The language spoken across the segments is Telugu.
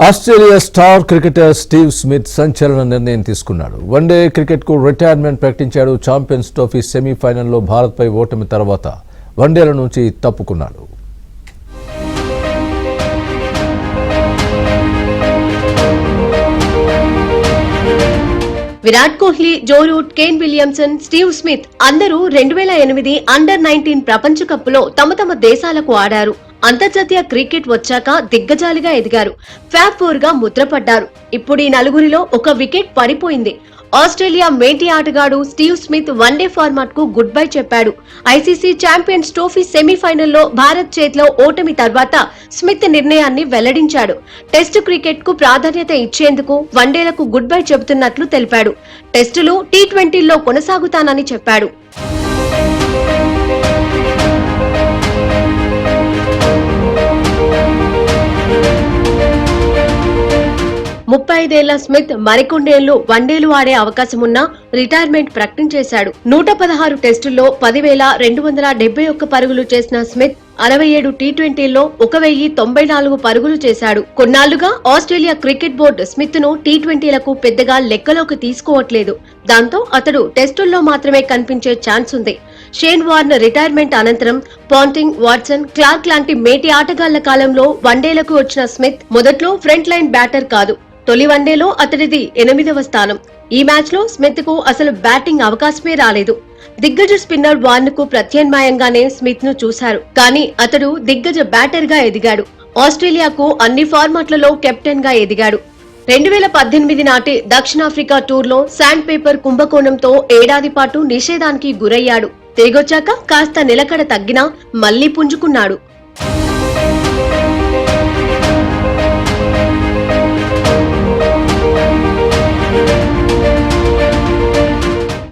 Australia star cricketer Steve Smith సంచలన నిర్ణయం తీసుకున్నాడు. వన్డే క్రికెట్కు రిటైర్మెంట్ ప్రకటించాడు. ఛాంపియన్స్ ట్రోఫీ సెమీఫైనల్లో భారత్పై ఓటమి తర్వాత వన్డేల నుంచి తప్పుకున్నాడు. Virat Kohli, Joe Root, Kane Williamson, Steve Smith అందరూ 2008 అండర్-19 ప్రపంచ కప్లో తమ దేశాలకు ఆడారు. అంతర్జాతీయ క్రికెట్ వచ్చాక దిగ్గజాలుగా ఎదిగారు. ఫ్యాబ్ 4 గా ముద్రపడ్డారు. ఇప్పుడు ఈ నలుగురిలో ఒక వికెట్ పడిపోయింది. ఆస్ట్రేలియా మేటి ఆటగాడు స్టీవ్ స్మిత్ వన్డే ఫార్మాట్ కు గుడ్ బై చెప్పాడు. ఐసీసీ ఛాంపియన్స్ ట్రోఫీ సెమీఫైనల్లో భారత్ చేతిలో ఓటమి తర్వాత స్మిత్ నిర్ణయాన్ని వెల్లడించాడు. టెస్టు క్రికెట్ కు ప్రాధాన్యత ఇచ్చేందుకు వన్డేలకు గుడ్ బై చెబుతున్నట్లు తెలిపాడు. టెస్టులు టీ20ల్లో కొనసాగుతానని చెప్పాడు. 35 ఏళ్ల స్మిత్ మరికొన్నేళ్లు వన్డేలు ఆడే అవకాశమున్నా రిటైర్మెంట్ ప్రకటించేశాడు. 116 టెస్టుల్లో 10,271 పరుగులు చేసిన స్మిత్ 67 టీ20ల్లో 1,094 పరుగులు చేశాడు. కొన్నాళ్లుగా ఆస్ట్రేలియా క్రికెట్ బోర్డు స్మిత్ ను టీ20లకు పెద్దగా లెక్కలోకి తీసుకోవట్లేదు. దాంతో అతడు టెస్టుల్లో మాత్రమే కనిపించే ఛాన్స్ ఉంది. షేన్ వార్న్ రిటైర్మెంట్ అనంతరం పాంటింగ్, వాట్సన్, క్లార్క్ లాంటి మేటి ఆటగాళ్ల కాలంలో వన్డేలకు వచ్చిన స్మిత్ మొదట్లో ఫ్రంట్ లైన్ బ్యాటర్ కాదు. తొలి వన్డేలో అతడిది 8వ స్థానం. ఈ మ్యాచ్ లో స్మిత్ కు అసలు బ్యాటింగ్ అవకాశమే రాలేదు. దిగ్గజ స్పిన్నర్ వార్న్ కు ప్రత్యామ్నాయంగానే స్మిత్ ను చూశారు. కానీ అతడు దిగ్గజ బ్యాటర్ గా ఎదిగాడు. ఆస్ట్రేలియాకు అన్ని ఫార్మాట్లలో కెప్టెన్ గా ఎదిగాడు. 2018 నాటి దక్షిణాఫ్రికా టూర్ లో శాండ్ పేపర్ కుంభకోణంతో ఏడాది పాటు నిషేధానికి గురయ్యాడు. తిరిగొచ్చాక కాస్త నిలకడ తగ్గినా మళ్లీ పుంజుకున్నాడు.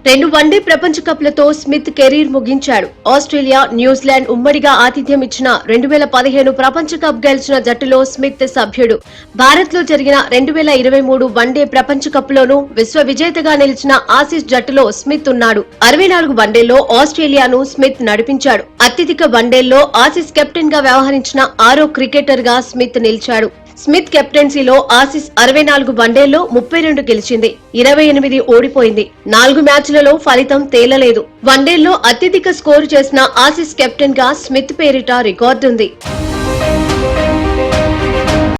2 వన్డే ప్రపంచ కప్లతో స్మిత్ కెరీర్ ముగించాడు. ఆస్ట్రేలియా, న్యూజిలాండ్ ఉమ్మడిగా ఆతిథ్యం ఇచ్చిన 2015 ప్రపంచ కప్ గెలిచిన జట్టులో స్మిత్ సభ్యుడు. భారత్ లో జరిగిన 2023 వన్డే ప్రపంచ కప్ లోనూ విశ్వ విజేతగా నిలిచిన ఆసీస్ జట్టులో స్మిత్ ఉన్నాడు. 64 వన్డేల్లో ఆస్ట్రేలియాను స్మిత్ నడిపించాడు. అత్యధిక వన్డేల్లో ఆసీస్ కెప్టెన్ గా వ్యవహరించిన 6వ క్రికెటర్ గా స్మిత్ నిలిచాడు. స్మిత్ కెప్టెన్సీలో ఆసీస్ 64 వన్డేల్లో 32 గెలిచింది, 28 ఓడిపోయింది. 4 మ్యాచ్లలో ఫలితం తేలలేదు. వన్డేల్లో అత్యధిక స్కోరు చేసిన ఆసీస్ కెప్టెన్ గా స్మిత్ పేరిట రికార్డుంది.